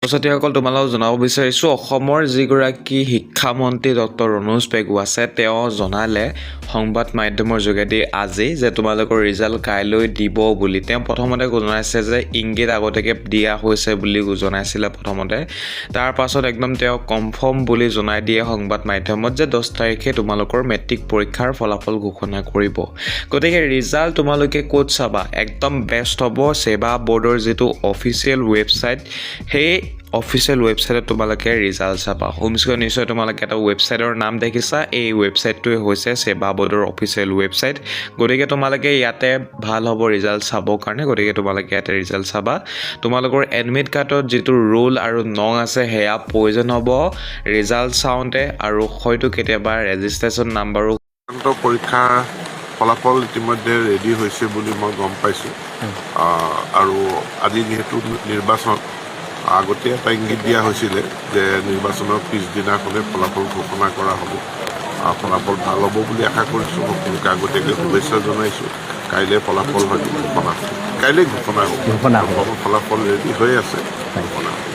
ছাত্ৰীসকল তোমালোকক জনাব বিচাৰিছোঁ অসমৰ যিগৰাকী শিক্ষামন্ত্ৰী ডক্টৰ ৰণোজ পেগু আছে তেওঁ জনালে সংবাদ মাধ্যমৰ যোগেদি আজি যে তোমালোকৰ ৰিজাল্ট কাইলৈ দিব বুলি তেওঁ প্ৰথমতে জনাইছে যে ইংগিত আগতীয়াকৈ দিয়া হৈছে বুলি জনাইছিলে প্ৰথমতে তাৰ পাছত একদম তেওঁ কনফাৰ্ম বুলি জনাই দিয়ে সংবাদ মাধ্যমত যে 10 তাৰিখে তোমালোকৰ মেট্ৰিক পৰীক্ষাৰ ফলাফল ঘোষণা কৰিব গতিকে ৰিজাল্ট তোমালোকে ক'ত চাবা একদম বেষ্ট হ'ব সেৱা বোৰ্ডৰ যিটো অফিচিয়েল ৱেবছাইট সেই অফিচিয়েল ৱেবছাইটত তোমালোকে ৰিজাল্ট চাবা হোম স্ক্ৰীন নিশ্চয় তোমালোকে এটা ৱেবছাইটৰ নাম দেখিছা এই ৱেবছাইটটোৱে হৈছে সেৱা বোৰ্ডৰ অফিচিয়েল ৱেবছাইট গতিকে তোমালোকে ইয়াতে ভাল হ'ব ৰিজাল্ট চাবৰ কাৰণে গতিকে তোমালোকে ইয়াতে ৰিজাল্ট চাবা তোমালোকৰ এডমিট কাৰ্ডত যিটো ৰোল আৰু নং আছে সেয়া প্ৰয়োজন হ'ব ৰিজাল্ট চাওঁতে আৰু হয়তো কেতিয়াবা ৰেজিষ্ট্ৰেশ্যন নাম্বাৰো পৰীক্ষা ফলাফল ইতিমধ্যে ৰেডি হৈছে বুলি মই গম পাইছোঁ আৰু আজি যেহেতু নিৰ্বাচন আগতীয়া এটা ইংগিত দিয়া হৈছিলে যে নিৰ্বাচনৰ পিছদিনাখনে ফলাফল ঘোষণা কৰা হ'ব ফলাফল ভাল হ'ব বুলি আশা কৰিছোঁ সকলোকে আগতীয়াকৈ শুভেচ্ছা জনাইছোঁ কাইলৈ ফলাফল হয়তো ঘোষণা হ'ব কাইলৈ ঘোষণা হ'ব ফলাফল ৰেডি হৈ আছে ঘোষণা হ'ব